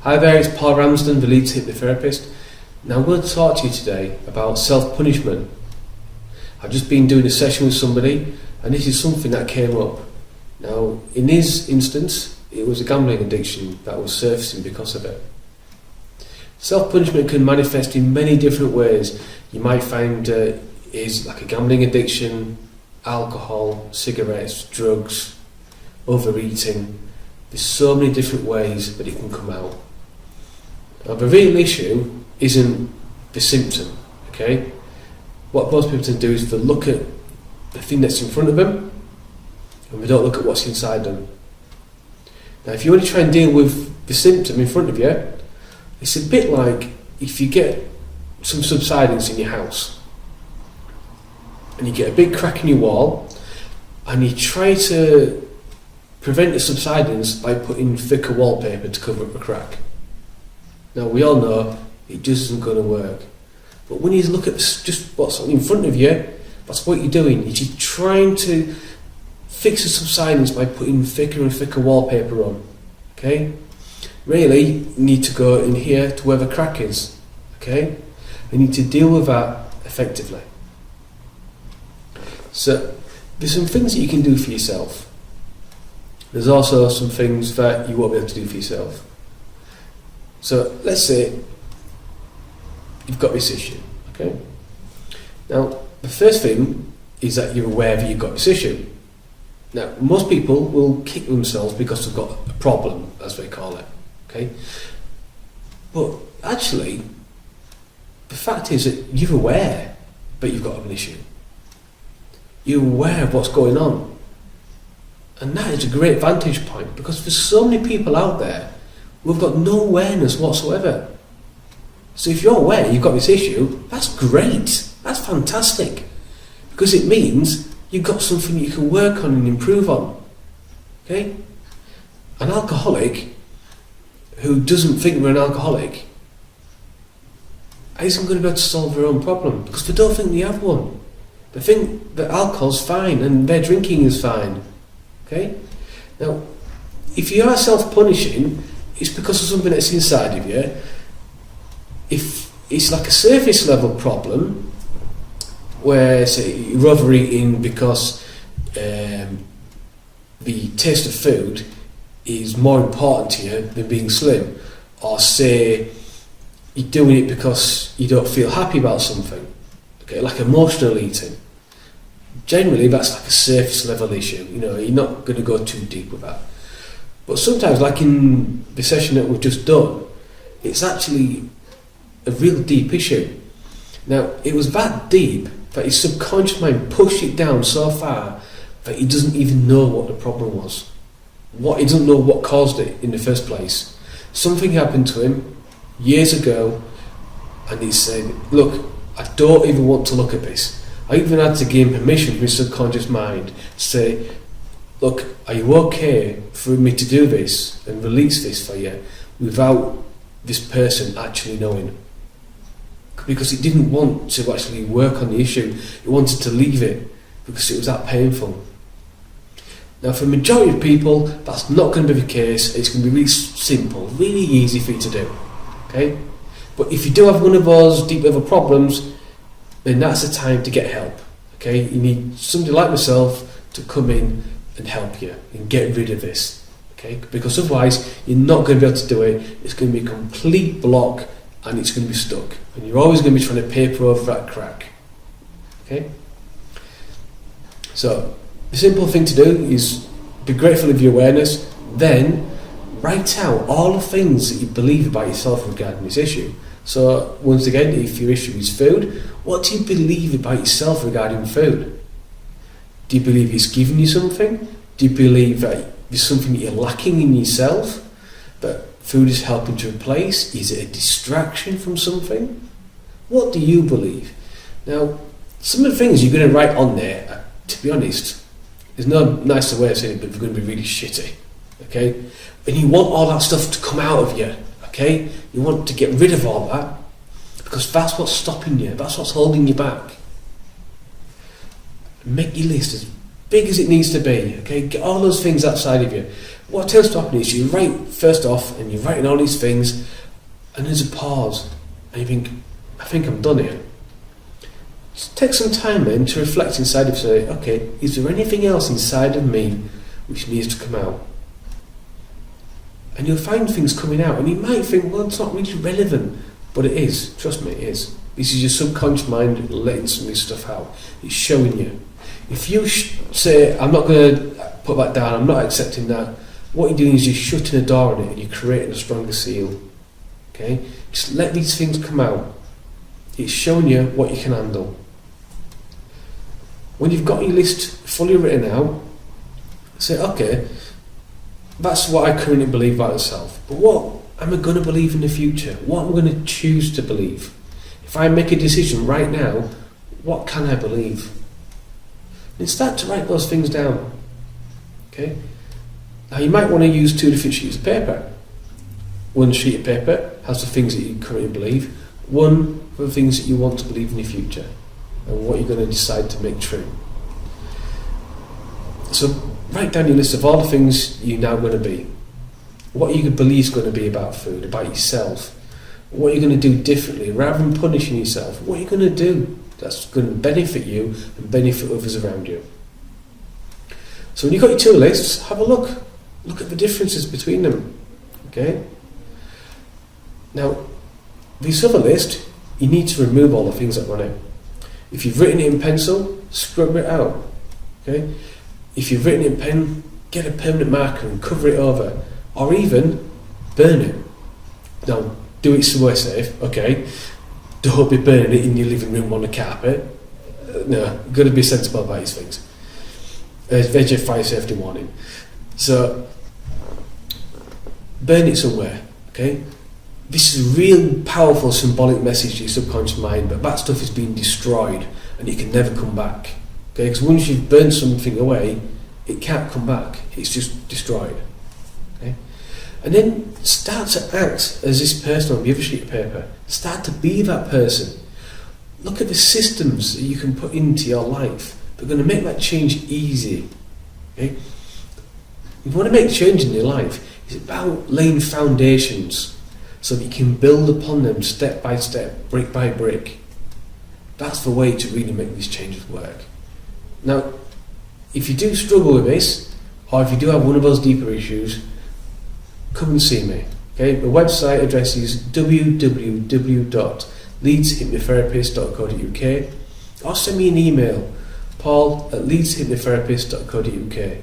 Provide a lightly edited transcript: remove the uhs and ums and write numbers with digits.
Hi there, it's Paul Ramsden, the lead hypnotherapist. Now I'm going to talk to you today about self-punishment. I've just been doing a session with somebody and this is something that came up. Now in his instance, it was a gambling addiction that was surfacing because of it. Self-punishment can manifest in many different ways. You might find is like a gambling addiction, alcohol, cigarettes, drugs, overeating. There's so many different ways that it can come out. Now, the real issue isn't the symptom, okay? What most people tend to do is to look at the thing that's in front of them and they don't look at what's inside them. Now, if you only try and deal with the symptom in front of you, it's a bit like if you get some subsidence in your house and you get a big crack in your wall and you try to prevent the subsidence by putting thicker wallpaper to cover up the crack. Now we all know it just isn't going to work. But when you look at just what's in front of you, that's what you're doing. You're trying to fix the subsidence by putting thicker and thicker wallpaper on. Okay? Really, you need to go in here to where the crack is. Okay? You need to deal with that effectively. So, there's some things that you can do for yourself. There's also some things that you won't be able to do for yourself. So let's say you've got this issue, okay? Now, the first thing is that you're aware that you've got this issue. Now, most people will kick themselves because they've got a problem, as they call it, okay? But actually, the fact is that you're aware that you've got an issue. You're aware of what's going on. And that is a great vantage point because there's so many people out there who've got no awareness whatsoever. So if you're aware you've got this issue, that's great. That's fantastic. Because it means you've got something you can work on and improve on. Okay? An alcoholic who doesn't think they're an alcoholic isn't going to be able to solve their own problem because they don't think they have one. They think that alcohol's fine and their drinking is fine. Okay? Now, if you are self-punishing, it's because of something that's inside of you. If it's like a surface level problem, where, say, you're overeating because the taste of food is more important to you than being slim, or say you're doing it because you don't feel happy about something, okay, like emotional eating. Generally, that's like a surface level issue. You know, you're not going to go too deep with that. But sometimes, like in the session that we've just done, it's actually a real deep issue. Now, it was that deep that his subconscious mind pushed it down so far that he doesn't even know what the problem was. He doesn't know what caused it in the first place. Something happened to him years ago, and he said, "Look, I don't even want to look at this." I even had to gain permission from his subconscious mind to say, "Look, are you okay for me to do this and release this for you without this person actually knowing?" Because it didn't want to actually work on the issue. It wanted to leave it because it was that painful. Now, for the majority of people, that's not going to be the case. It's going to be really simple, really easy for you to do. Okay? But if you do have one of those deep level problems, then that's the time to get help. Okay, you need somebody like myself to come in and help you and get rid of this. Okay, because otherwise you're not going to be able to do it. It's going to be a complete block and it's going to be stuck. And you're always going to be trying to paper over that crack. Okay. So the simple thing to do is be grateful of your awareness. Then write out all the things that you believe about yourself regarding this issue. So, once again, if your issue is food, what do you believe about yourself regarding food? Do you believe it's giving you something? Do you believe that there's something that you're lacking in yourself that food is helping to replace? Is it a distraction from something? What do you believe? Now, some of the things you're going to write on there, to be honest, there's no nicer way of saying it, but they're going to be really shitty. Okay? And you want all that stuff to come out of you. Okay, you want to get rid of all that because that's what's stopping you, that's what's holding you back. Make your list as big as it needs to be. Okay, get all those things outside of you. What tends to happen is you write first off, and you're writing all these things, and there's a pause, and you think, I think I'm done here. Just take some time then to reflect inside of say, okay, is there anything else inside of me which needs to come out? And you'll find things coming out, and you might think, well, it's not really relevant, but it is. Trust me, it is. This is your subconscious mind letting some of this stuff out. It's showing you. If you say, I'm not going to put that down, I'm not accepting that, what you're doing is you're shutting a door on it, and you're creating a stronger seal. Okay? Just let these things come out. It's showing you what you can handle. When you've got your list fully written out, say, okay, that's what I currently believe about myself. But what am I going to believe in the future? What am I going to choose to believe? If I make a decision right now, what can I believe? And start to write those things down. Okay? Now you might want to use two different sheets of paper. One sheet of paper has the things that you currently believe. One for the things that you want to believe in the future. And what you're going to decide to make true. So write down your list of all the things you're now going to be. What you believe is going to be about food, about yourself. What you're going to do differently. Rather than punishing yourself, what you're going to do that's going to benefit you and benefit others around you. So when you've got your two lists, have a look. Look at the differences between them. Okay? Now, this other list, you need to remove all the things that run it. If you've written it in pencil, scrub it out. Okay? If you've written it in pen, get a permanent marker and cover it over. Or even burn it. Now, do it somewhere safe, okay? Don't be burning it in your living room on the carpet. No, you've got to be sensible about these things. Veg fire safety warning. So, burn it somewhere, okay? This is a real powerful symbolic message to your subconscious mind, but that stuff is being destroyed and it can never come back. Okay, because once you've burned something away, it can't come back. It's just destroyed. Okay? And then start to act as this person on the other sheet of paper. Start to be that person. Look at the systems that you can put into your life that are going to make that change easy. Okay? If you want to make change in your life, it's about laying foundations so that you can build upon them step by step, brick by brick. That's the way to really make these changes work. Now, if you do struggle with this, or if you do have one of those deeper issues, come and see me. Okay, the website address is www.leedshypnotherapist.co.uk, or send me an email, paul@leedshypnotherapist.co.uk.